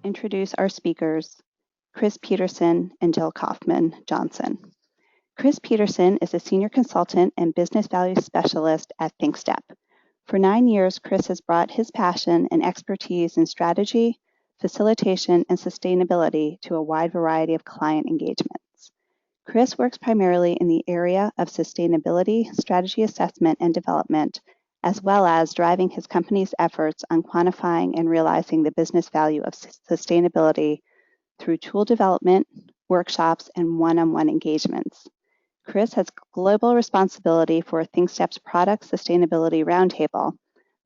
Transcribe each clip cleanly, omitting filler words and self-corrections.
introduce our speakers, Chris Peterson and Jill Kaufman-Johnson. Chris Peterson is a senior consultant and business value specialist at ThinkStep. For 9 years, Chris has brought his passion and expertise in strategy, facilitation, and sustainability to a wide variety of client engagements. Chris works primarily in the area of sustainability, strategy assessment, and development, as well as driving his company's efforts on quantifying and realizing the business value of sustainability through tool development, workshops, and one-on-one engagements. Chris has global responsibility for ThinkStep's Product Sustainability Roundtable,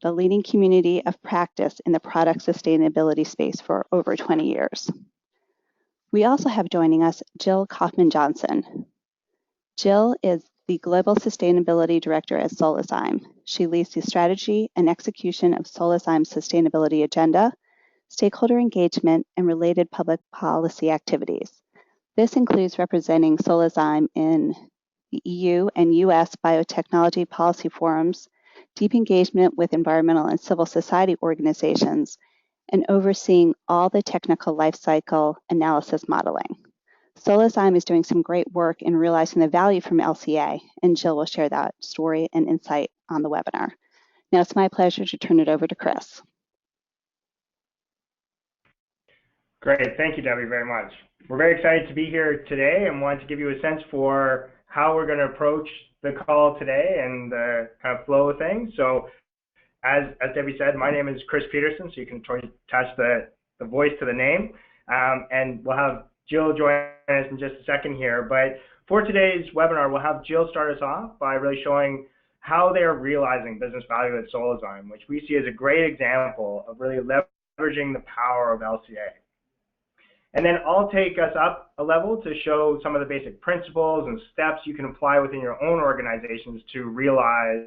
the leading community of practice in the product sustainability space for over 20 years. We also have joining us Jill Kaufman-Johnson. Jill is the Global Sustainability Director at Solazyme. She leads the strategy and execution of Solazyme's sustainability agenda, stakeholder engagement, and related public policy activities. This includes representing Solazyme in the EU and US biotechnology policy forums, deep engagement with environmental and civil society organizations, and overseeing all the technical life cycle analysis modeling. Solazyme is doing some great work in realizing the value from LCA, and Jill will share that story and insight on the webinar. Now it's my pleasure to turn it over to Chris. Great, thank you, Debbie, very much. We're very excited to be here today and want to give you a sense for how we're going to approach the call today and the kind of flow of things. So as Debbie said, my name is Chris Peterson, so you can attach the voice to the name. And we'll have Jill join us in just a second here. But for today's webinar, we'll have Jill start us off by really showing how they are realizing business value at Solazyme, which we see as a great example of really leveraging the power of LCA. And then I'll take us up a level to show some of the basic principles and steps you can apply within your own organizations to realize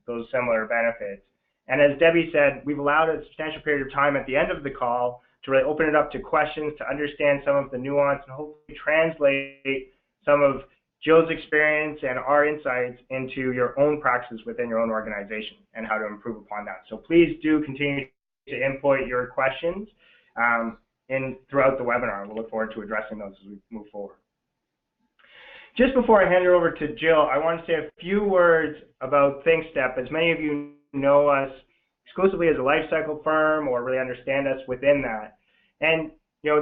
those similar benefits. And as Debbie said, we've allowed a substantial period of time at the end of the call to really open it up to questions, to understand some of the nuance, and hopefully translate some of Jill's experience and our insights into your own practices within your own organization and how to improve upon that. So please do continue to input your questions throughout the webinar. We'll look forward to addressing those as we move forward. Just before I hand it over to Jill, I want to say a few words about ThinkStep. As many of you know us exclusively as a life cycle firm or really understand us within that. And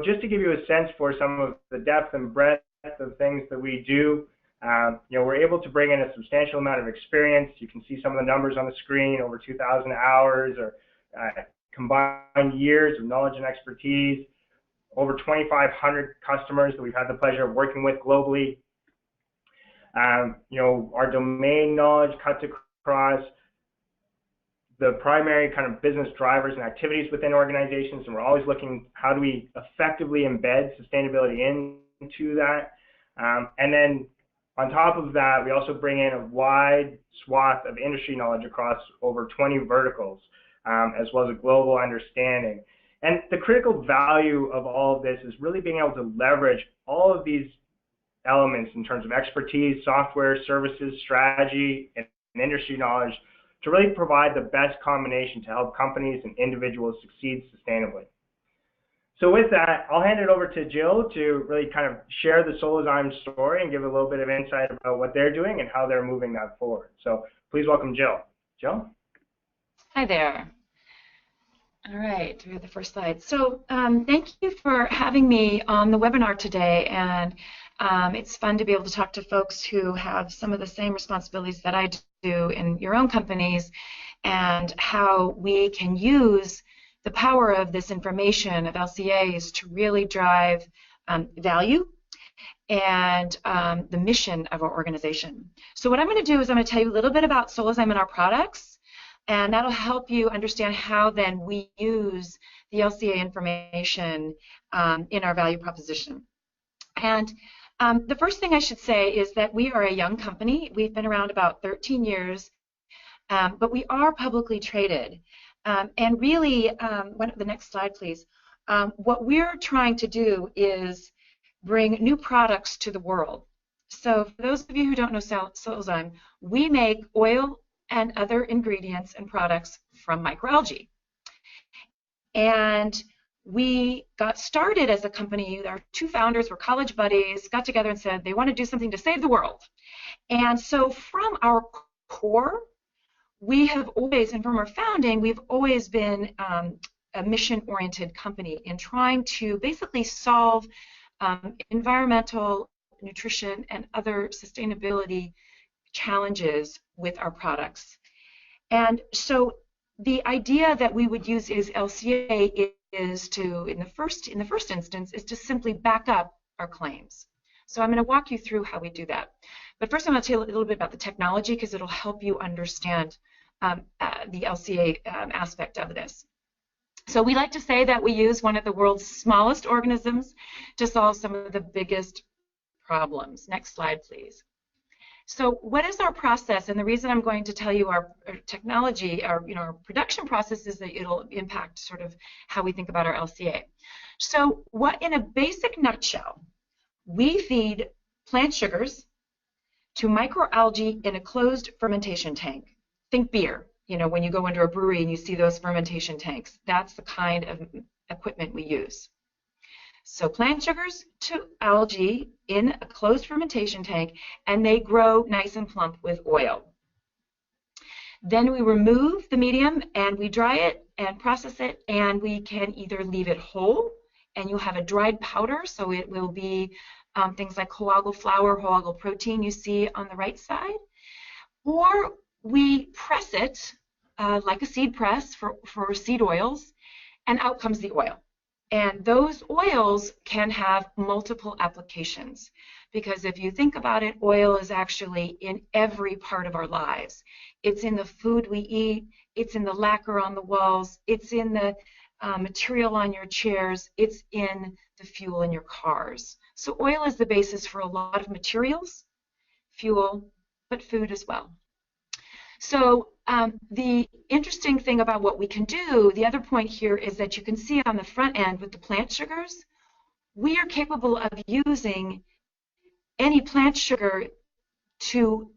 just to give you a sense for some of the depth and breadth of things that we do, we're able to bring in a substantial amount of experience. You can see some of the numbers on the screen, over 2,000 hours or combined years of knowledge and expertise, over 2,500 customers that we've had the pleasure of working with globally. Our domain knowledge cuts across the primary kind of business drivers and activities within organizations, and we're always looking how do we effectively embed sustainability into that. And then on top of that, we also bring in a wide swath of industry knowledge across over 20 verticals, as well as a global understanding. And the critical value of all of this is really being able to leverage all of these elements in terms of expertise, software, services, strategy, and industry knowledge to really provide the best combination to help companies and individuals succeed sustainably. So with that, I'll hand it over to Jill to really kind of share the Solazyme story and give a little bit of insight about what they're doing and how they're moving that forward. So please welcome Jill. Jill? Hi there. All right, we have the first slide. So thank you for having me on the webinar today, and it's fun to be able to talk to folks who have some of the same responsibilities that I do in your own companies, and how we can use the power of this information of LCAs to really drive value and the mission of our organization. So what I'm going to do is I'm going to tell you a little bit about Solazyme and our products, and that'll help you understand how then we use the LCA information in our value proposition. And the first thing I should say is that we are a young company. We've been around about 13 years, but we are publicly traded. And really, the next slide, please. What we're trying to do is bring new products to the world. So for those of you who don't know Solazyme, we make oil and other ingredients and products from microalgae. And we got started as a company. Our two founders were college buddies, got together and said they want to do something to save the world. And so from our core, we have always, and from our founding, we've always been a mission-oriented company in trying to basically solve environmental, nutrition, and other sustainability challenges with our products. And so the idea that we would use is LCA is to, in the first instance, is to simply back up our claims. So I'm going to walk you through how we do that. But first I'm going to tell you a little bit about the technology because it'll help you understand the LCA aspect of this. So we like to say that we use one of the world's smallest organisms to solve some of the biggest problems. Next slide, please. So what is our process? And the reason I'm going to tell you our technology, our production process, is that it'll impact sort of how we think about our LCA. So what, in a basic nutshell, we feed plant sugars to microalgae in a closed fermentation tank. Think beer. You know, when you go into a brewery and you see those fermentation tanks, that's the kind of equipment we use. So plant sugars to algae in a closed fermentation tank, and they grow nice and plump with oil. Then we remove the medium and we dry it and process it, and we can either leave it whole and you'll have a dried powder, so it will be things like whole algal flour, whole algal protein you see on the right side, or we press it like a seed press for seed oils, and out comes the oil. And those oils can have multiple applications, because if you think about it, oil is actually in every part of our lives. It's in the food we eat, it's in the lacquer on the walls, it's in the material on your chairs, it's in the fuel in your cars. So oil is the basis for a lot of materials, fuel, but food as well. So the interesting thing about what we can do, the other point here, is that you can see on the front end with the plant sugars, we are capable of using any plant sugar to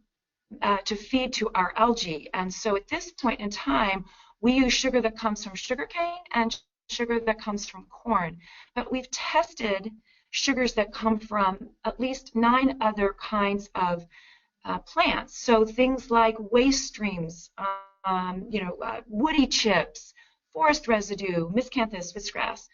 feed to our algae. And so at this point in time, we use sugar that comes from sugarcane and sugar that comes from corn. But we've tested sugars that come from at least 9 other kinds of plants. So things like waste streams, woody chips, forest residue, miscanthus, switchgrass.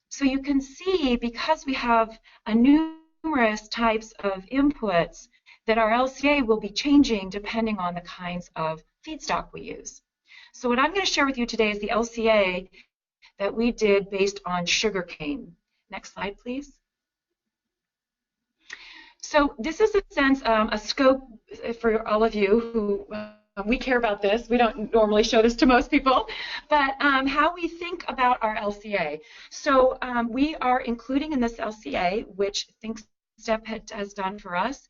So you can see, because we have numerous types of inputs, that our LCA will be changing depending on the kinds of feedstock we use. So what I'm going to share with you today is the LCA that we did based on sugarcane. Next slide, please. So this is, in a sense, a scope for all of you who we care about this. We don't normally show this to most people, but how we think about our LCA. So we are including in this LCA, which ThinkStep has done for us,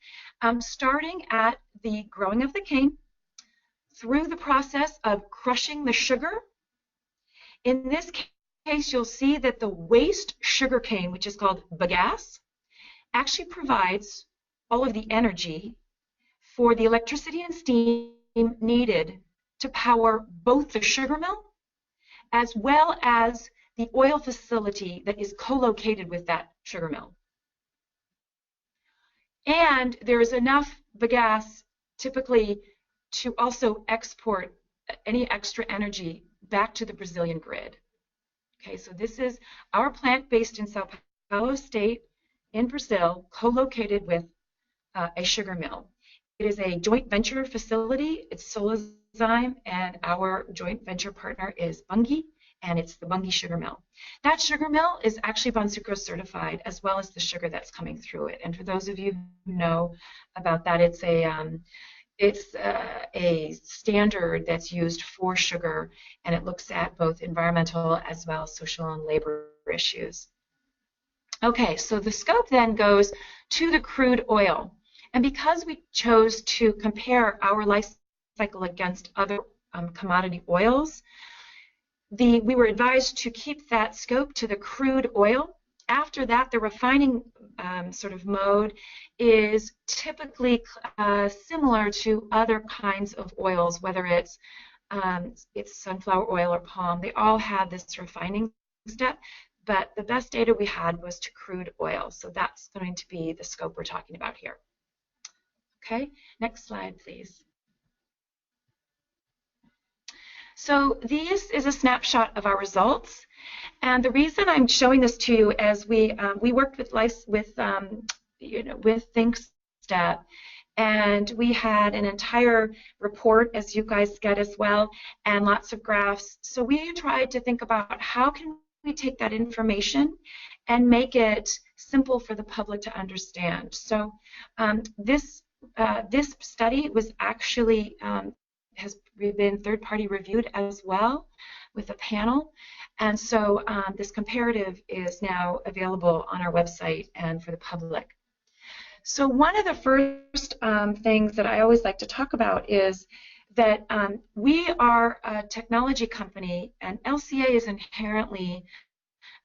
starting at the growing of the cane, through the process of crushing the sugar. In this case, you'll see that the waste sugar cane, which is called bagasse, actually provides all of the energy for the electricity and steam needed to power both the sugar mill as well as the oil facility that is co-located with that sugar mill. And there is enough bagasse typically to also export any extra energy back to the Brazilian grid. Okay, so this is our plant based in Sao Paulo State in Brazil, co-located with a sugar mill. It is a joint venture facility. It's Solazyme, and our joint venture partner is Bunge, and it's the Bunge sugar mill. That sugar mill is actually Bonsucro certified, as well as the sugar that's coming through it. And for those of you who know about that, it's a standard that's used for sugar, and it looks at both environmental as well as social and labor issues. Okay, so the scope then goes to the crude oil. And because we chose to compare our life cycle against other commodity oils, we were advised to keep that scope to the crude oil. After that, the refining sort of mode is typically similar to other kinds of oils, whether it's sunflower oil or palm. They all have this refining step, but the best data we had was to crude oil. So that's going to be the scope we're talking about here. Okay, next slide, please. So this is a snapshot of our results. And the reason I'm showing this to you is we worked with ThinkStep, and we had an entire report, as you guys get as well, and lots of graphs. So we tried to think about how can we take that information and make it simple for the public to understand. So this study was actually has been third-party reviewed as well with a panel. And so this comparative is now available on our website and for the public. So one of the first things that I always like to talk about is that we are a technology company, and LCA is inherently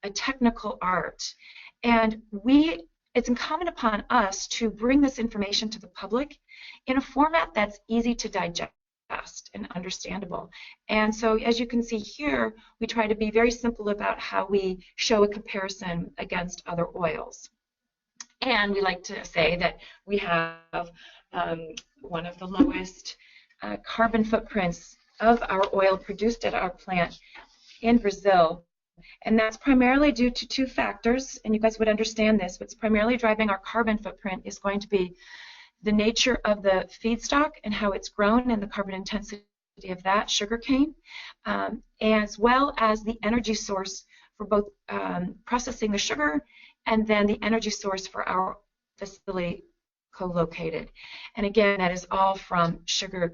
a technical art. And it's incumbent upon us to bring this information to the public in a format that's easy to digest and understandable. And so as you can see here, we try to be very simple about how we show a comparison against other oils. And we like to say that we have one of the lowest carbon footprints of our oil produced at our plant in Brazil. And that's primarily due to two factors, and you guys would understand this. What's primarily driving our carbon footprint is going to be the nature of the feedstock and how it's grown and the carbon intensity of that, sugarcane, as well as the energy source for both processing the sugar and then the energy source for our facility co-located. And again, that is all from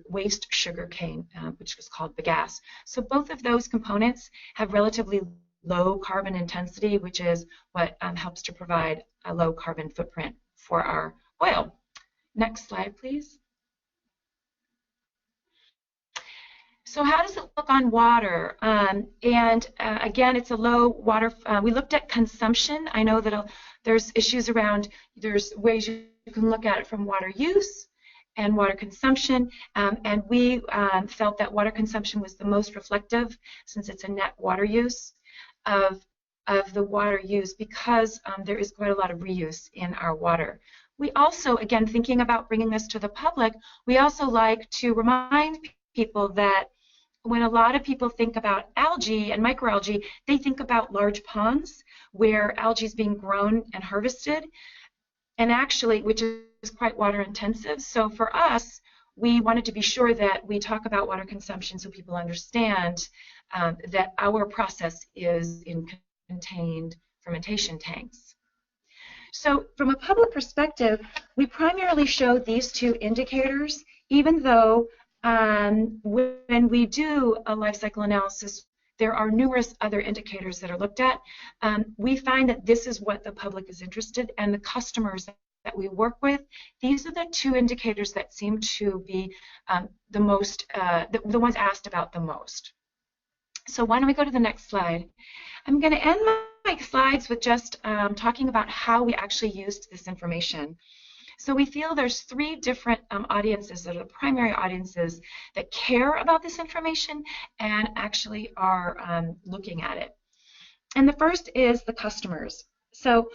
waste sugarcane, which is called bagasse. So both of those components have relatively low carbon intensity, which is what helps to provide a low carbon footprint for our oil. Next slide, please. So how does it look on water? Again, it's a low water. We looked at consumption. I know that there's issues around, there's ways you can look at it from water use and water consumption. And we felt that water consumption was the most reflective, since it's a net water use of the water use, because there is quite a lot of reuse in our water. We also, again, thinking about bringing this to the public, we also like to remind people that when a lot of people think about algae and microalgae, they think about large ponds where algae is being grown and harvested, and actually, which is quite water intensive. So for us, we wanted to be sure that we talk about water consumption so people understand that our process is in contained fermentation tanks. So from a public perspective, we primarily show these two indicators, even though when we do a life cycle analysis, there are numerous other indicators that are looked at. We find that this is what the public is interested in, and the customers that we work with, these are the two indicators that seem to be the ones asked about the most. So why don't we go to the next slide? I'm going to end my slides with just talking about how we actually used this information. So we feel there's three different audiences that are the primary audiences that care about this information and actually are looking at it. And the first is the customers. So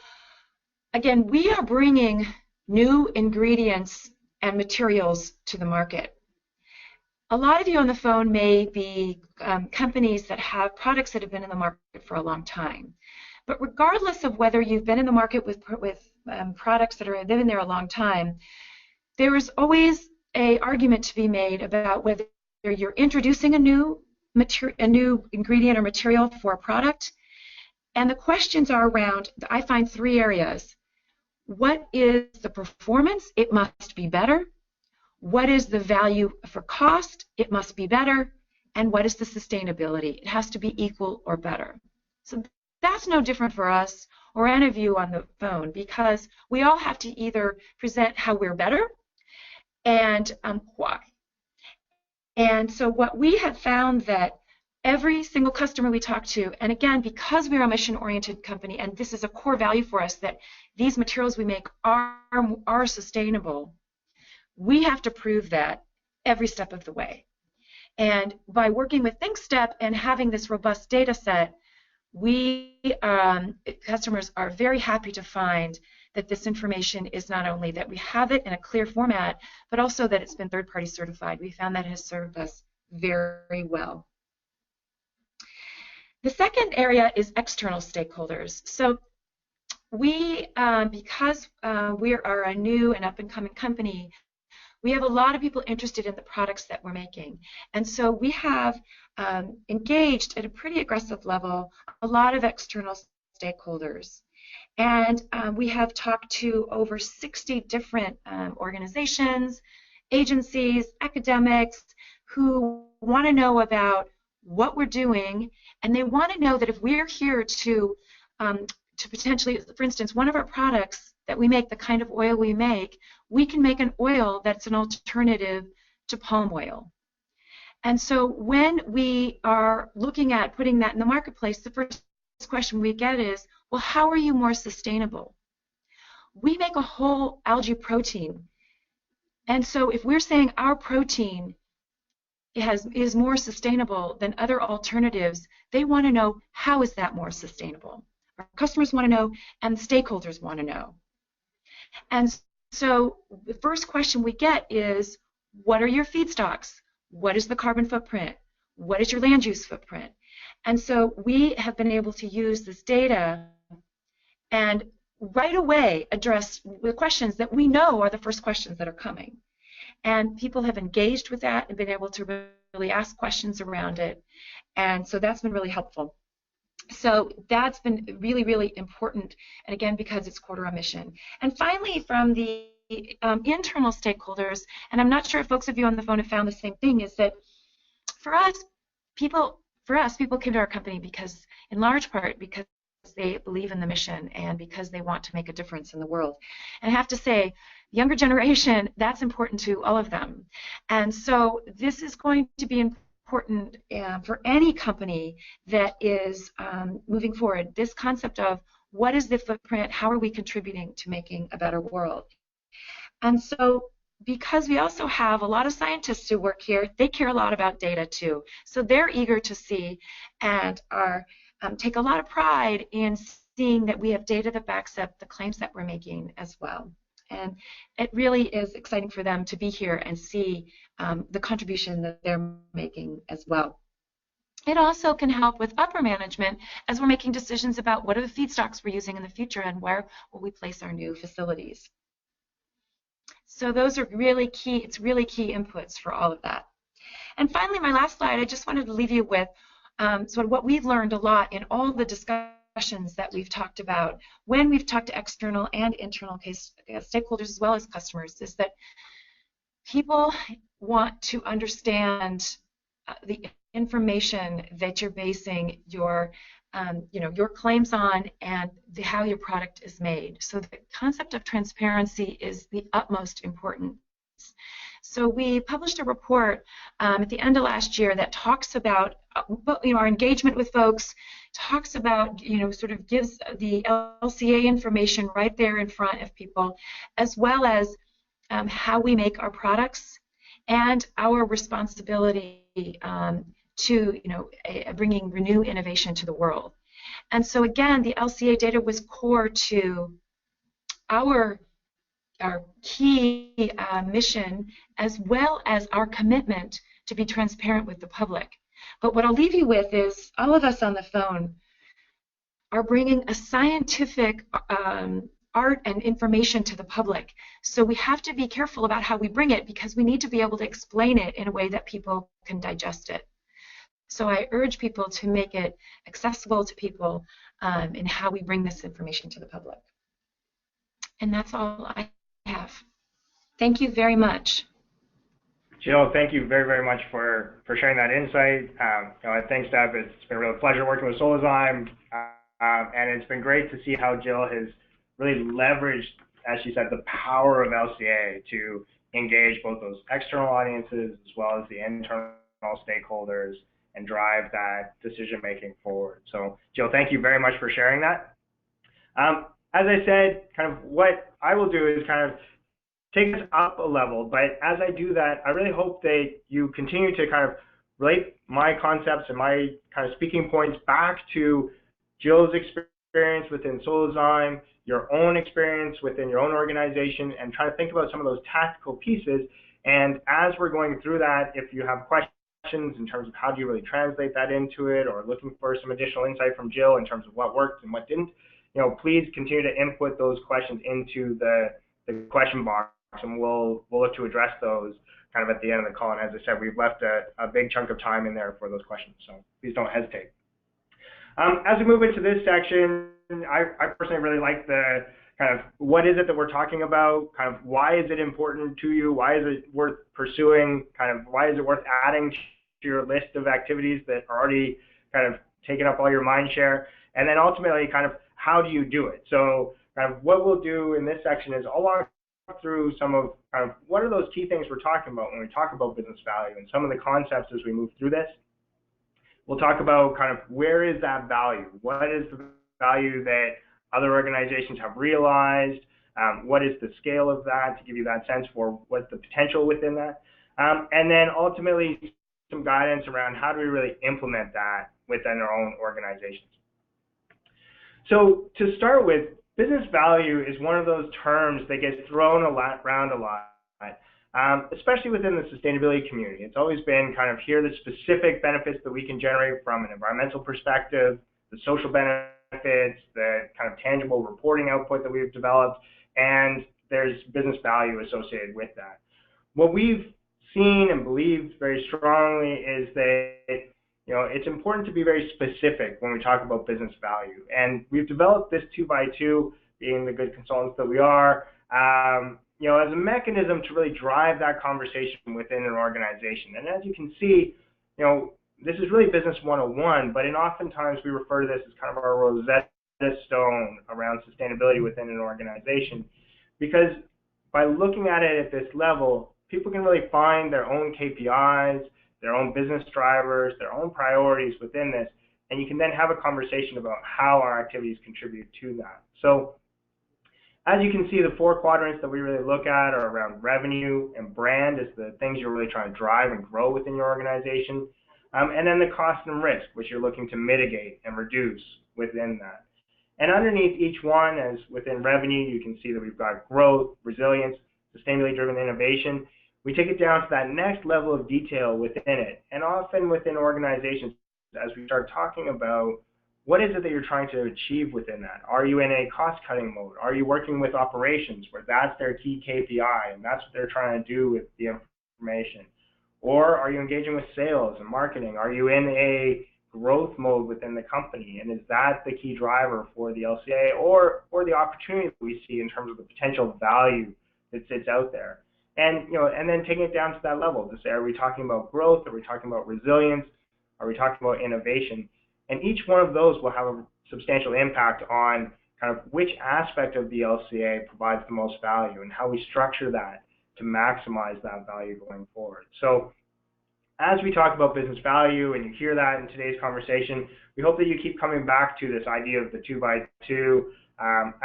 again, we are bringing new ingredients and materials to the market. A lot of you on the phone may be companies that have products that have been in the market for a long time. But regardless of whether you've been in the market with products that have been there a long time, there is always an argument to be made about whether you're introducing a new ingredient or material for a product. And the questions are around, I find, three areas. What is the performance? It must be better. What is the value for cost? It must be better. And what is the sustainability? It has to be equal or better. So that's no different for us or any of you on the phone, because we all have to either present how we're better and why. And so what we have found that every single customer we talk to, and again, because we're a mission-oriented company, and this is a core value for us, that these materials we make are sustainable, we have to prove that every step of the way. And by working with ThinkStep and having this robust data set, customers are very happy to find that this information is not only that we have it in a clear format, but also that it's been third-party certified. We found that has served us very well. The second area is external stakeholders. So we, because we are a new and up-and-coming company, we have a lot of people interested in the products that we're making. And so we have engaged at a pretty aggressive level a lot of external stakeholders. And we have talked to over 60 different organizations, agencies, academics who want to know about what we're doing, and they want to know that if we're here to potentially, for instance, one of our products that we make, the kind of oil we make, we can make an oil that's an alternative to palm oil. And so when we are looking at putting that in the marketplace, the first question we get is, well, how are you more sustainable? We make a whole algae protein. And so if we're saying our protein is more sustainable than other alternatives, they want to know, how is that more sustainable? Our customers want to know, and the stakeholders want to know. And so the first question we get is, what are your feedstocks? What is the carbon footprint? What is your land use footprint? And so we have been able to use this data and right away address the questions that we know are the first questions that are coming. And people have engaged with that and been able to really ask questions around it. And so that's been really helpful. So that's been really, really important, and again, because it's core to our mission. And finally, from the internal stakeholders, and I'm not sure if folks of you on the phone have found the same thing, is that for us, people came to our company because, in large part, because they believe in the mission and because they want to make a difference in the world. And I have to say, younger generation, that's important to all of them. And so this is going to be important for any company that is moving forward. This concept of what is the footprint, how are we contributing to making a better world? And so because we also have a lot of scientists who work here, they care a lot about data too. So they're eager to see and are take a lot of pride in seeing that we have data that backs up the claims that we're making as well. And it really is exciting for them to be here and see the contribution that they're making as well. It also can help with upper management as we're making decisions about what are the feedstocks we're using in the future and where will we place our new facilities. So those are really key, it's really key inputs for all of that. And finally, my last slide, I just wanted to leave you with sort of what we've learned a lot in all the discussions that we've talked about when we've talked to external and internal stakeholders as well as customers, is that people want to understand the information that you're basing your your claims on and how your product is made. So the concept of transparency is the utmost importance. So we published a report at the end of last year that talks about our engagement with folks, talks about sort of gives the LCA information right there in front of people, as well as how we make our products and our responsibility to bringing new innovation to the world. And so again, the LCA data was core to our key mission, as well as our commitment to be transparent with the public. But what I'll leave you with is all of us on the phone are bringing a scientific art and information to the public. So we have to be careful about how we bring it, because we need to be able to explain it in a way that people can digest it. So I urge people to make it accessible to people in how we bring this information to the public. And that's all I have. Thank you very much. Jill, thank you very, very much for sharing that insight. At ThinkStep, it's been a real pleasure working with Solazyme, and it's been great to see how Jill has really leveraged, as she said, the power of LCA to engage both those external audiences as well as the internal stakeholders and drive that decision-making forward. So, Jill, thank you very much for sharing that. As I said, kind of what I will do is kind of take us up a level, but as I do that, I really hope that you continue to kind of relate my concepts and my kind of speaking points back to Jill's experience within Solozyme, your own experience within your own organization, and try to think about some of those tactical pieces. And as we're going through that, if you have questions in terms of how do you really translate that into it, or looking for some additional insight from Jill in terms of what worked and what didn't, please continue to input those questions into the question box, and we'll look to address those kind of at the end of the call. And as I said, we've left a big chunk of time in there for those questions, so please don't hesitate. As we move into this section, I personally really like the kind of what is it that we're talking about, kind of why is it important to you, why is it worth pursuing, kind of why is it worth adding to your list of activities that are already kind of taking up all your mind share, and then ultimately kind of how do you do it. So kind of what we'll do in this section is I'll walk through some of kind of what are those key things we're talking about when we talk about business value and some of the concepts as we move through this. We'll talk about kind of where is that value? What is the value that other organizations have realized? What is the scale of that, to give you that sense for what's the potential within that? And then ultimately some guidance around how do we really implement that within our own organizations. So to start with, business value is one of those terms that gets thrown around a lot. Especially within the sustainability community. It's always been kind of here are the specific benefits that we can generate from an environmental perspective, the social benefits, the kind of tangible reporting output that we've developed, and there's business value associated with that. What we've seen and believed very strongly is that it's important to be very specific when we talk about business value. And we've developed this 2x2, being the good consultants that we are, as a mechanism to really drive that conversation within an organization. And as you can see, this is really business 101, but oftentimes we refer to this as kind of our Rosetta Stone around sustainability within an organization, because by looking at it at this level, people can really find their own KPIs, their own business drivers, their own priorities within this, and you can then have a conversation about how our activities contribute to that. So as you can see, the 4 quadrants that we really look at are around revenue and brand as the things you're really trying to drive and grow within your organization. And then the cost and risk, which you're looking to mitigate and reduce within that. And underneath each one, as within revenue, you can see that we've got growth, resilience, sustainability driven innovation. We take it down to that next level of detail within it. And often within organizations, as we start talking about what is it that you're trying to achieve within that? Are you in a cost-cutting mode? Are you working with operations where that's their key KPI and that's what they're trying to do with the information? Or are you engaging with sales and marketing? Are you in a growth mode within the company? And is that the key driver for the LCA or the opportunity that we see in terms of the potential value that sits out there? And, and then taking it down to that level to say, are we talking about growth? Are we talking about resilience? Are we talking about innovation? And each one of those will have a substantial impact on kind of which aspect of the LCA provides the most value and how we structure that to maximize that value going forward. So as we talk about business value and you hear that in today's conversation, we hope that you keep coming back to this idea of the 2x2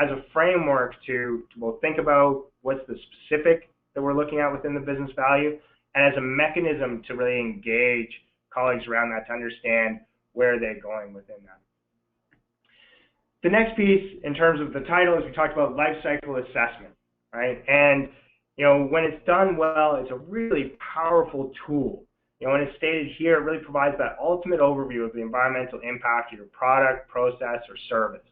as a framework to both think about what's the specific that we're looking at within the business value, and as a mechanism to really engage colleagues around that to understand where they're going within that. The next piece in terms of the title is we talked about life cycle assessment, right? And when it's done well, it's a really powerful tool. When it's stated here, it really provides that ultimate overview of the environmental impact of your product, process, or service.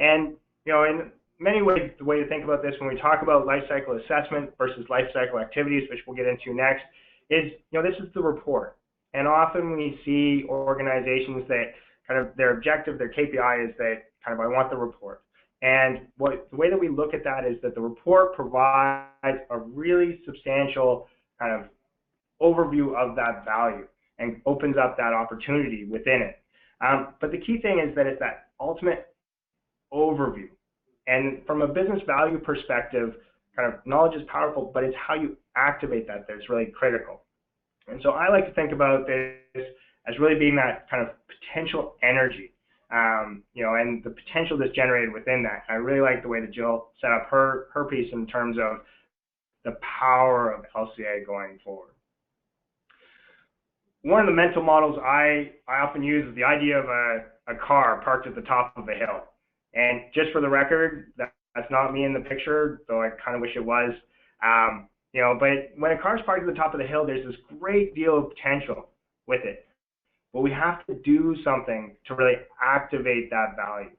And in many ways, the way to think about this when we talk about life cycle assessment versus life cycle activities, which we'll get into next, is this is the report. And often we see organizations that kind of their objective, their KPI is that kind of I want the report. And the way that we look at that is that the report provides a really substantial kind of overview of that value and opens up that opportunity within it. But the key thing is that it's that ultimate overview. And from a business value perspective, kind of knowledge is powerful, but it's how you activate that that's really critical. And so I like to think about this as really being that kind of potential energy, and the potential that's generated within that. I really like the way that Jill set up her piece in terms of the power of LCA going forward. one of the mental models I often use is the idea of a car parked at the top of a hill. And just for the record, that's not me in the picture, though I kind of wish it was. You know, but when a car's parked at the top of the hill, there's this great deal of potential with it. But we have to do something to really activate that value.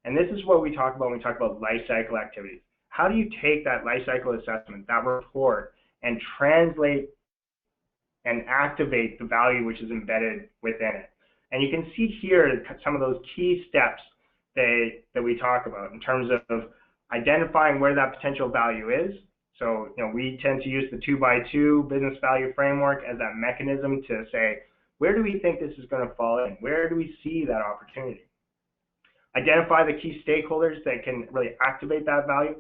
And this is what we talk about when we talk about life cycle activities. How do you take that life cycle assessment, that report, and translate and activate the value which is embedded within it? And you can see here some of those key steps that we talk about in terms of identifying where that potential value is. So, you know, we tend to use the 2x2 business value framework as that mechanism to say, where do we think this is going to fall in? Where do we see that opportunity? Identify the key stakeholders that can really activate that value.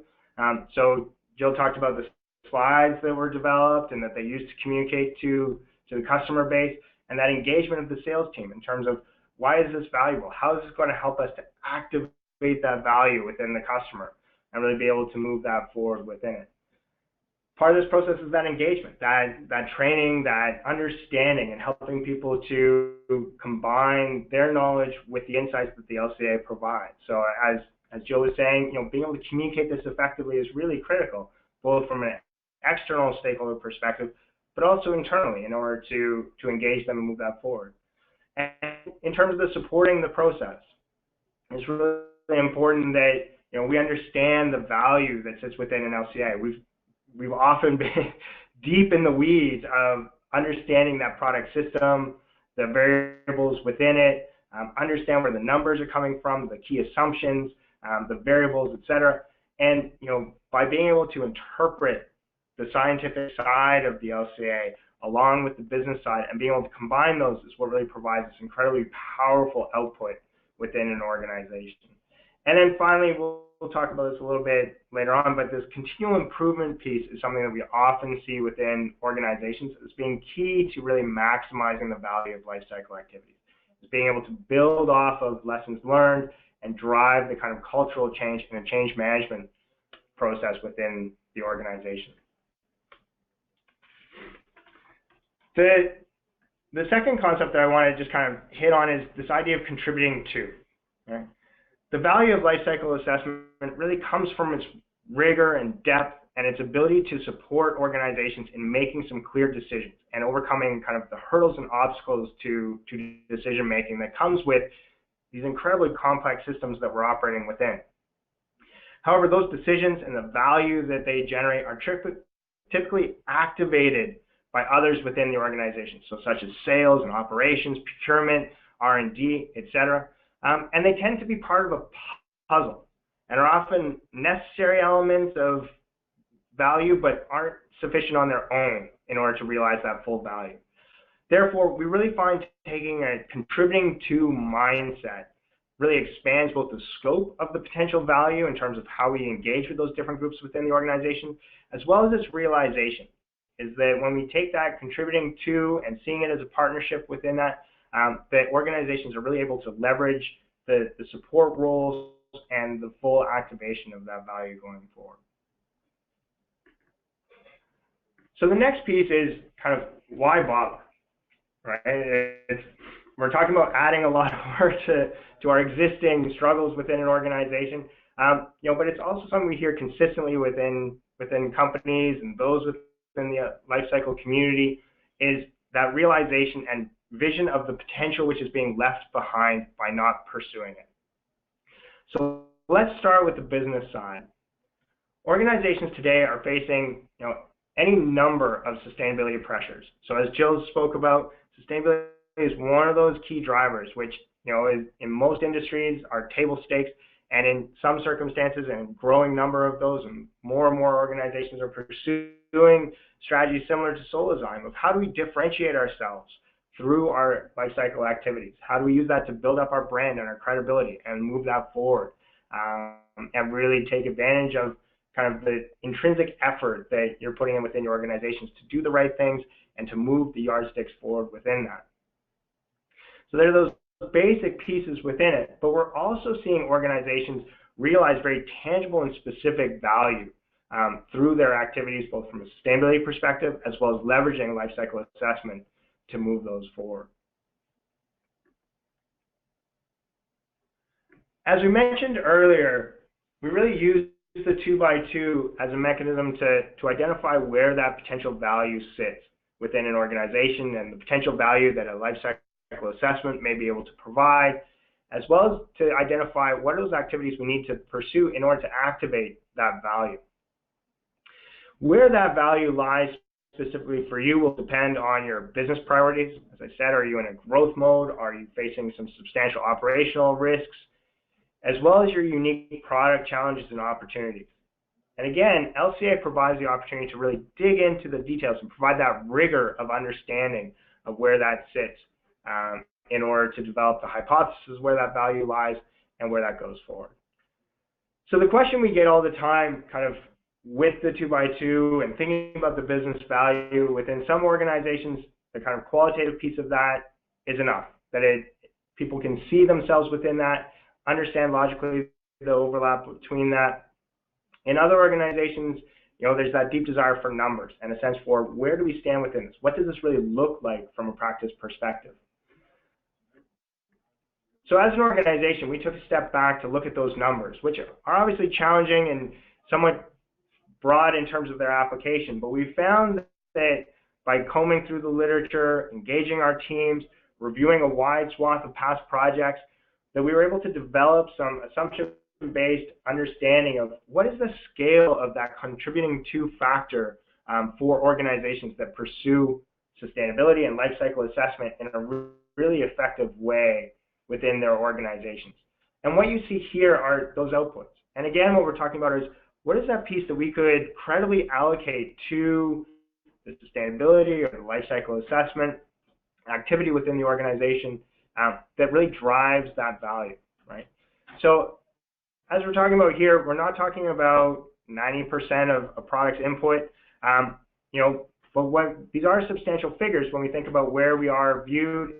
So Jill talked about the slides that were developed and that they used to communicate to the customer base, and that engagement of the sales team in terms of why is this valuable? How is this going to help us to activate that value within the customer and really be able to move that forward within it? Part of this process is that engagement, that training, that understanding, and helping people to combine their knowledge with the insights that the LCA provides. So as Jill was saying, you know, being able to communicate this effectively is really critical, both from an external stakeholder perspective, but also internally in order to engage them and move that forward. And in terms of the supporting the process, it's really important that, you know, we understand the value that sits within an LCA. We've often been deep in the weeds of understanding that product system, the variables within it, understand where the numbers are coming from, the key assumptions, the variables, et cetera. And, you know, by being able to interpret the scientific side of the LCA along with the business side and being able to combine those is what really provides this incredibly powerful output within an organization. And then finally, we'll talk about this a little bit later on, but this continual improvement piece is something that we often see within organizations as being key to really maximizing the value of life cycle activities. It's being able to build off of lessons learned and drive the kind of cultural change and the change management process within the organization. The second concept that I want to just kind of hit on is this idea of contributing to. Right? The value of life cycle assessment really comes from its rigor and depth and its ability to support organizations in making some clear decisions and overcoming kind of the hurdles and obstacles to decision making that comes with these incredibly complex systems that we're operating within. However, those decisions and the value that they generate are typically activated by others within the organization, so such as sales and operations, procurement, R&D, et cetera. And they tend to be part of a puzzle and are often necessary elements of value, but aren't sufficient on their own in order to realize that full value. Therefore, we really find taking a contributing to mindset really expands both the scope of the potential value in terms of how we engage with those different groups within the organization, as well as its realization, is that when we take that contributing to and seeing it as a partnership within that, that organizations are really able to leverage the support roles and the full activation of that value going forward. So the next piece is kind of why bother, right? We're talking about adding a lot of work to our existing struggles within an organization, you know, but it's also something we hear consistently within companies and those within the life cycle community, is that realization and vision of the potential which is being left behind by not pursuing it. So let's start with the business side. Organizations today are facing, you know, any number of sustainability pressures. So as Jill spoke about, sustainability is one of those key drivers, which, you know, in most industries are table stakes, and in some circumstances, and a growing number of those, and more organizations are pursuing strategies similar to Solozyme of how do we differentiate ourselves through our life cycle activities? How do we use that to build up our brand and our credibility and move that forward, and really take advantage of kind of the intrinsic effort that you're putting in within your organizations to do the right things and to move the yardsticks forward within that. So there are those basic pieces within it, but we're also seeing organizations realize very tangible and specific value through their activities, both from a sustainability perspective as well as leveraging life cycle assessment to move those forward. As we mentioned earlier, we really use the 2x2 as a mechanism to identify where that potential value sits within an organization and the potential value that a life cycle assessment may be able to provide, as well as to identify what are those activities we need to pursue in order to activate that value. Where that value lies specifically for you will depend on your business priorities. As I said, are you in a growth mode? Are you facing some substantial operational risks? As well as your unique product challenges and opportunities. And again, LCA provides the opportunity to really dig into the details and provide that rigor of understanding of where that sits in order to develop the hypothesis where that value lies and where that goes forward. So the question we get all the time kind of with the 2x2 and thinking about the business value within some organizations, the kind of qualitative piece of that is enough, that people can see themselves within that, understand logically the overlap between that. In other organizations, there's that deep desire for numbers and a sense for where do we stand within this? What does this really look like from a practice perspective? So as an organization, we took a step back to look at those numbers, which are obviously challenging and somewhat broad in terms of their application, but we found that by combing through the literature, engaging our teams, reviewing a wide swath of past projects, that we were able to develop some assumption-based understanding of what is the scale of that contributing to factor for organizations that pursue sustainability and life cycle assessment in a really effective way within their organizations. And what you see here are those outputs. And again, what we're talking about is what is that piece that we could credibly allocate to the sustainability or the life cycle assessment activity within the organization that really drives that value, right? So as we're talking about here, we're not talking about 90% of a product's input, but these are substantial figures when we think about where we are viewed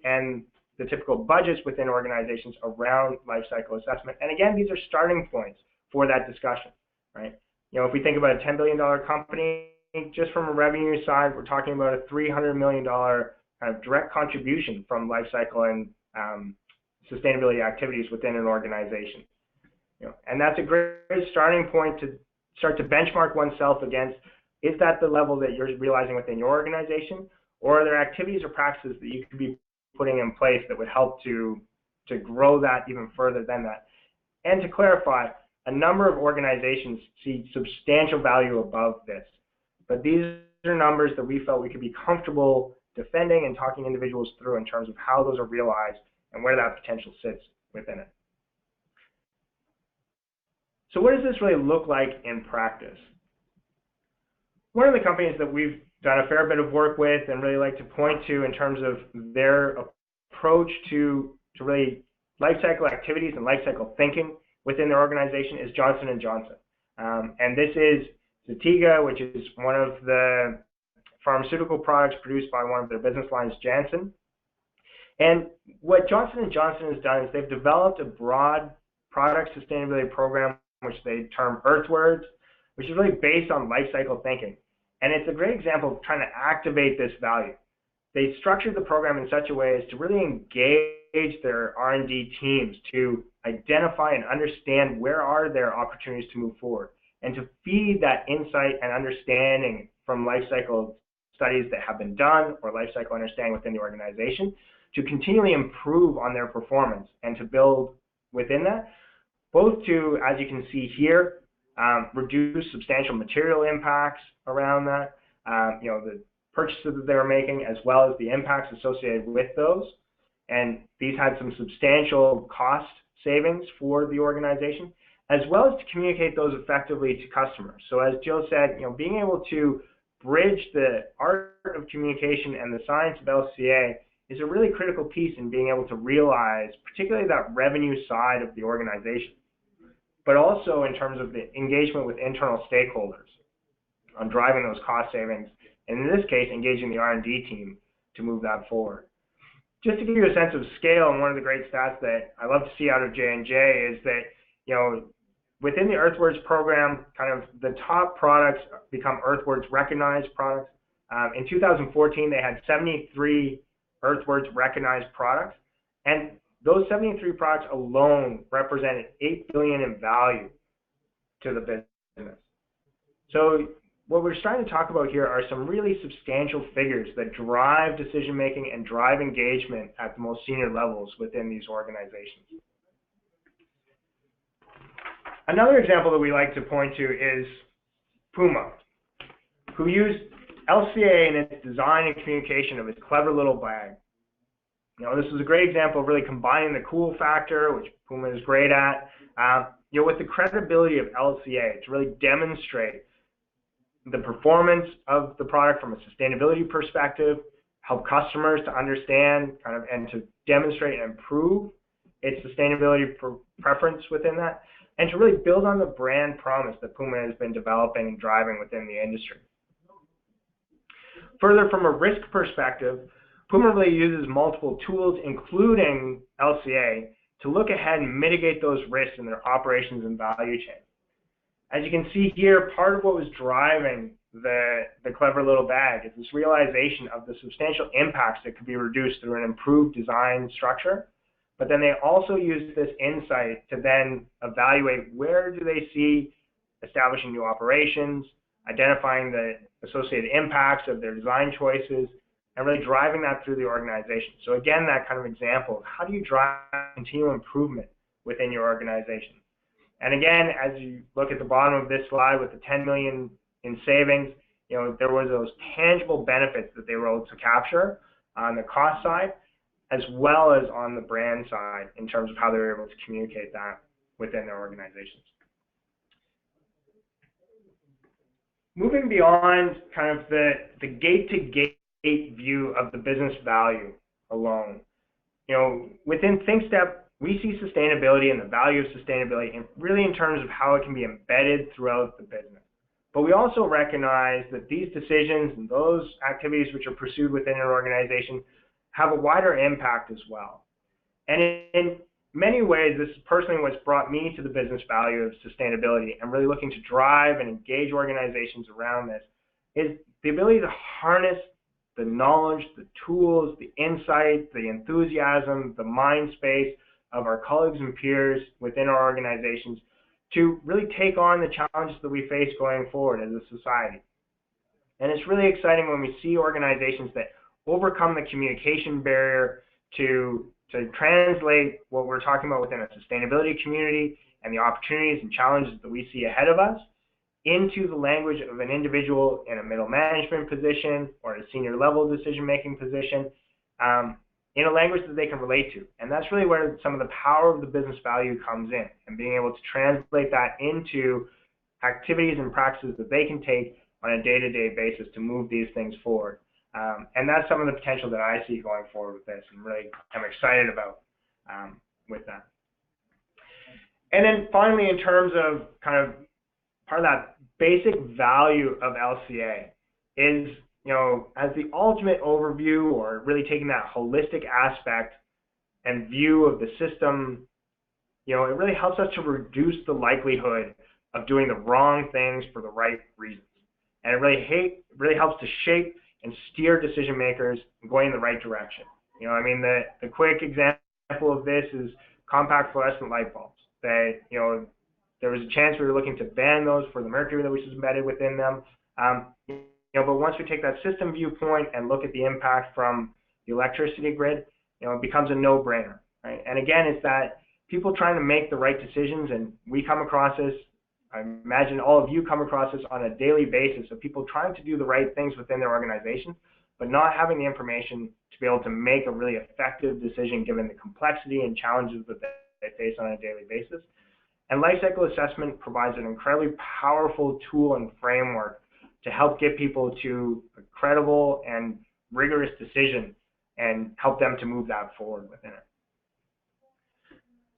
and the typical budgets within organizations around life cycle assessment. And again, these are starting points for that discussion, right? If we think about a $10 billion company, just from a revenue side, we're talking about a $300 million kind of direct contribution from life cycle and sustainability activities within an organization. And that's a great starting point to start to benchmark oneself against, is that the level that you're realizing within your organization, or are there activities or practices that you could be putting in place that would help to grow that even further than that? And to clarify, a number of organizations see substantial value above this, but these are numbers that we felt we could be comfortable defending and talking individuals through in terms of how those are realized and where that potential sits within it. So what does this really look like in practice? One of the companies that we've done a fair bit of work with and really like to point to in terms of their approach to really life cycle activities and life cycle thinking within their organization is Johnson & Johnson. And this is ZYTIGA, which is one of the pharmaceutical products produced by one of their business lines, Janssen. And what Johnson & Johnson has done is they've developed a broad product sustainability program, which they term Earthwards, which is really based on life cycle thinking. And it's a great example of trying to activate this value. They structured the program in such a way as to really engage their R&D teams to identify and understand where are their opportunities to move forward, and to feed that insight and understanding from life cycle studies that have been done or life cycle understanding within the organization to continually improve on their performance and to build within that, both to, as you can see here, reduce substantial material impacts around that, the purchases that they were making, as well as the impacts associated with those. And these had some substantial cost savings for the organization, as well as to communicate those effectively to customers. So as Jill said, being able to bridge the art of communication and the science of LCA is a really critical piece in being able to realize, particularly that revenue side of the organization, but also in terms of the engagement with internal stakeholders on driving those cost savings, and in this case, engaging the R&D team to move that forward. Just to give you a sense of scale, and one of the great stats that I love to see out of J&J is that, within the Earthwards program, kind of the top products become Earthwards recognized products. In 2014, they had 73 Earthworks recognized products, and those 73 products alone represented $8 billion in value to the business. So what we're trying to talk about here are some really substantial figures that drive decision making and drive engagement at the most senior levels within these organizations. Another example that we like to point to is Puma, who used LCA in its design and communication of its clever little bag. This is a great example of really combining the cool factor, which Puma is great at, with the credibility of LCA to really demonstrate the performance of the product from a sustainability perspective, help customers to understand and to demonstrate and improve its sustainability preference within that, and to really build on the brand promise that Puma has been developing and driving within the industry. Further, from a risk perspective, Puma really uses multiple tools, including LCA, to look ahead and mitigate those risks in their operations and value chain. As you can see here, part of what was driving the clever little bag is this realization of the substantial impacts that could be reduced through an improved design structure. But then they also use this insight to then evaluate where do they see establishing new operations, identifying the associated impacts of their design choices, and really driving that through the organization. So again, that kind of example of how do you drive continual improvement within your organization. And again, as you look at the bottom of this slide with the 10 million in savings, there was those tangible benefits that they were able to capture on the cost side, as well as on the brand side in terms of how they were able to communicate that within their organizations. Moving beyond kind of the gate-to-gate view of the business value alone, within ThinkStep, we see sustainability and the value of sustainability really in terms of how it can be embedded throughout the business. But we also recognize that these decisions and those activities which are pursued within an organization have a wider impact as well. And in many ways, this is personally what's brought me to the business value of sustainability and really looking to drive and engage organizations around this, is the ability to harness the knowledge, the tools, the insight, the enthusiasm, the mind space of our colleagues and peers within our organizations to really take on the challenges that we face going forward as a society. And it's really exciting when we see organizations that overcome the communication barrier to translate what we're talking about within a sustainability community and the opportunities and challenges that we see ahead of us into the language of an individual in a middle management position or a senior level decision-making position, in a language that they can relate to. And that's really where some of the power of the business value comes in, and being able to translate that into activities and practices that they can take on a day-to-day basis to move these things forward. And that's some of the potential that I see going forward with this, and really I'm excited about with that. And then finally, in terms of kind of part of that basic value of LCA is, as the ultimate overview, or really taking that holistic aspect and view of the system, it really helps us to reduce the likelihood of doing the wrong things for the right reasons. And it really helps to shape and steer decision makers going in the right direction. The quick example of this is compact fluorescent light bulbs. That, there was a chance we were looking to ban those for the mercury that was embedded within them. But once we take that system viewpoint and look at the impact from the electricity grid, it becomes a no-brainer, right? And again, it's that people trying to make the right decisions, and we come across this, I imagine all of you come across this on a daily basis, of people trying to do the right things within their organization, but not having the information to be able to make a really effective decision given the complexity and challenges that they face on a daily basis. And life cycle assessment provides an incredibly powerful tool and framework to help get people to a credible and rigorous decision and help them to move that forward within it.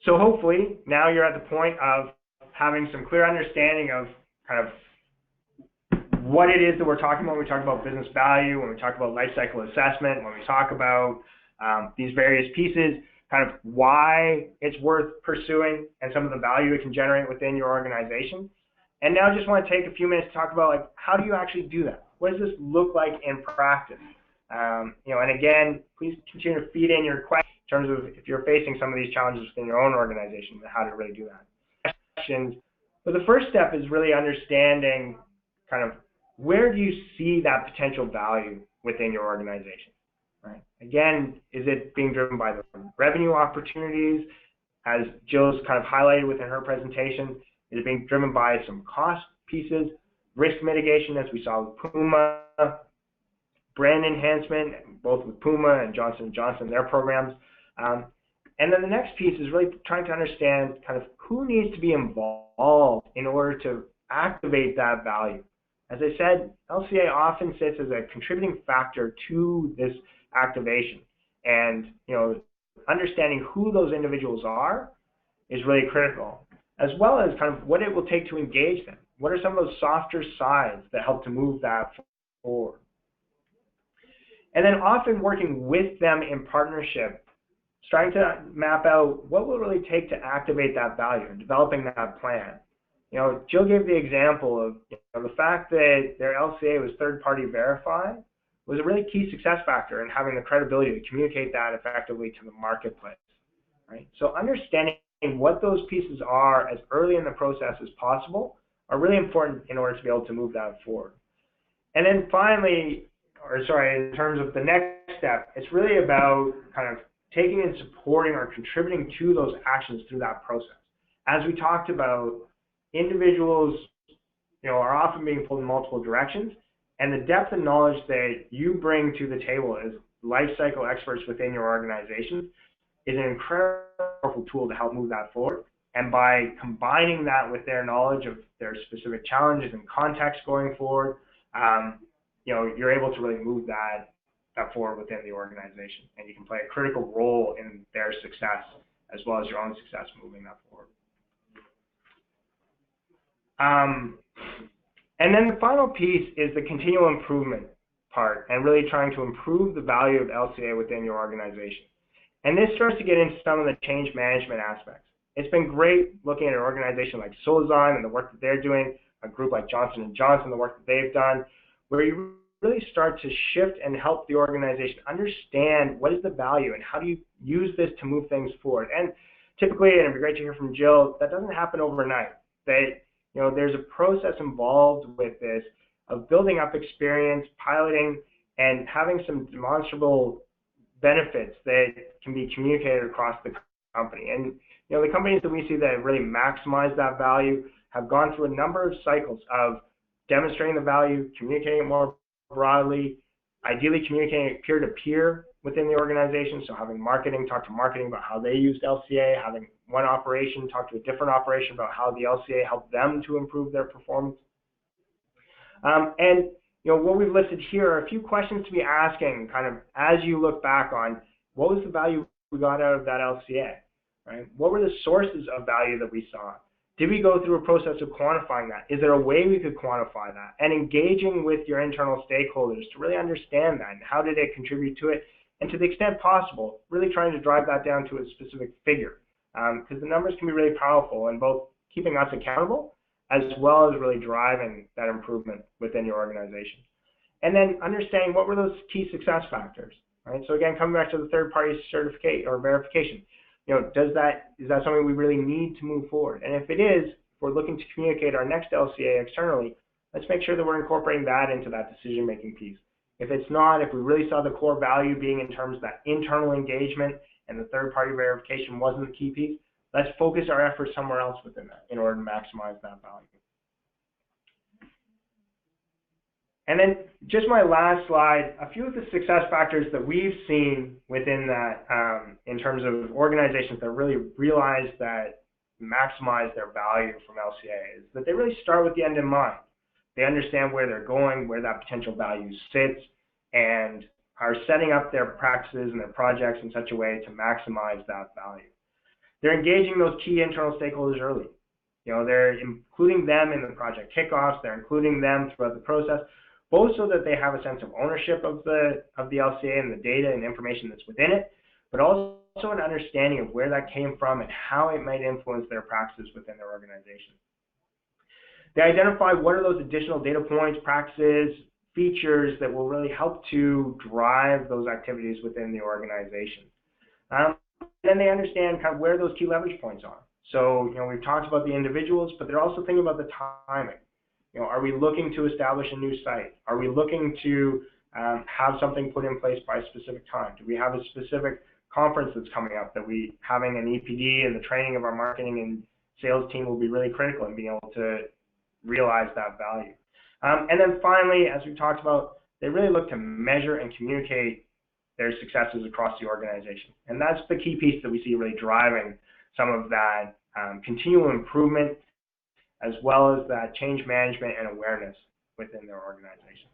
So hopefully now you're at the point of having some clear understanding of kind of what it is that we're talking about when we talk about business value, when we talk about life cycle assessment, when we talk about these various pieces, kind of why it's worth pursuing and some of the value it can generate within your organization. And now I just want to take a few minutes to talk about, like, how do you actually do that? what does this look like in practice? You know, and again, please continue to feed in your questions in terms of if you're facing some of these challenges within your own organization and how to really do that. Questions. But the first step is really understanding kind of where do you see that potential value within your organization, right? Again, is it being driven by the revenue opportunities, as Jill's kind of highlighted within her presentation? Is it being driven by some cost pieces, risk mitigation, as we saw with Puma, brand enhancement, both with Puma and Johnson & Johnson, their programs. And then the next piece is really trying to understand kind of who needs to be involved in order to activate that value. As I said, LCA often sits as a contributing factor to this activation. And, you know, understanding who those individuals are is really critical, as well as kind of what it will take to engage them. What are some of those softer sides that help to move that forward? And then often working with them in partnership, trying to map out what will it really take to activate that value and developing that plan. You know, Jill gave the example of, you know, the fact that their LCA was third-party verified was a really key success factor in having the credibility to communicate that effectively to the marketplace, right? So understanding what those pieces are as early in the process as possible are really important in order to be able to move that forward. And then finally, in terms of the next step, it's really about kind of taking and supporting or contributing to those actions through that process. As we talked about, individuals, you know, are often being pulled in multiple directions, and the depth of knowledge that you bring to the table as life cycle experts within your organization is an incredible tool to help move that forward. And by combining that with their knowledge of their specific challenges and context going forward, you know, you're able to really move that forward within the organization, and you can play a critical role in their success as well as your own success moving that forward. And then the final piece is the continual improvement part, and really trying to improve the value of LCA within your organization. And this starts to get into some of the change management aspects. It's been great looking at an organization like Solzyme and the work that they're doing, a group like Johnson & Johnson, the work that they've done, where you really start to shift and help the organization understand what is the value and how do you use this to move things forward. And typically, and it'd be great to hear from Jill, that doesn't happen overnight. That, you know, there's a process involved with this of building up experience, piloting, and having some demonstrable benefits that can be communicated across the company. And, you know, the companies that we see that really maximize that value have gone through a number of cycles of demonstrating the value, communicating it more broadly, ideally communicating it peer-to-peer within the organization, so having marketing talk to marketing about how they used LCA, having one operation talk to a different operation about how the LCA helped them to improve their performance. And, you know, what we've listed here are a few questions to be asking kind of as you look back on what was the value we got out of that LCA, right? What were the sources of value that we saw? Did we go through a process of quantifying that? Is there a way we could quantify that? And engaging with your internal stakeholders to really understand that and how did it contribute to it? And to the extent possible, really trying to drive that down to a specific figure, because the numbers can be really powerful in both keeping us accountable as well as really driving that improvement within your organization. And then understanding what were those key success factors, right? So again, coming back to the third-party certificate or verification, you know, is that something we really need to move forward? And if it is, if we're looking to communicate our next LCA externally, let's make sure that we're incorporating that into that decision-making piece. If it's not, if we really saw the core value being in terms of that internal engagement and the third-party verification wasn't the key piece, let's focus our efforts somewhere else within that in order to maximize that value. And then just my last slide, a few of the success factors that we've seen within that in terms of organizations that really realize that maximize their value from LCA is that they really start with the end in mind. They understand where they're going, where that potential value sits, and are setting up their practices and their projects in such a way to maximize that value. They're engaging those key internal stakeholders early. You know, they're including them in the project kickoffs, they're including them throughout the process, both so that they have a sense of ownership of the LCA and the data and information that's within it, but also an understanding of where that came from and how it might influence their practices within their organization. They identify what are those additional data points, practices, features that will really help to drive those activities within the organization. Then they understand kind of where those key leverage points are. So, we've talked about the individuals, but they're also thinking about the timing. Are we looking to establish a new site? Are we looking to have something put in place by a specific time? Do we have a specific conference that's coming up that having an EPD and the training of our marketing and sales team will be really critical in being able to realize that value. And then finally, as we've talked about, they really look to measure and communicate their successes across the organization. And that's the key piece that we see really driving some of that continual improvement, as well as that change management and awareness within their organizations.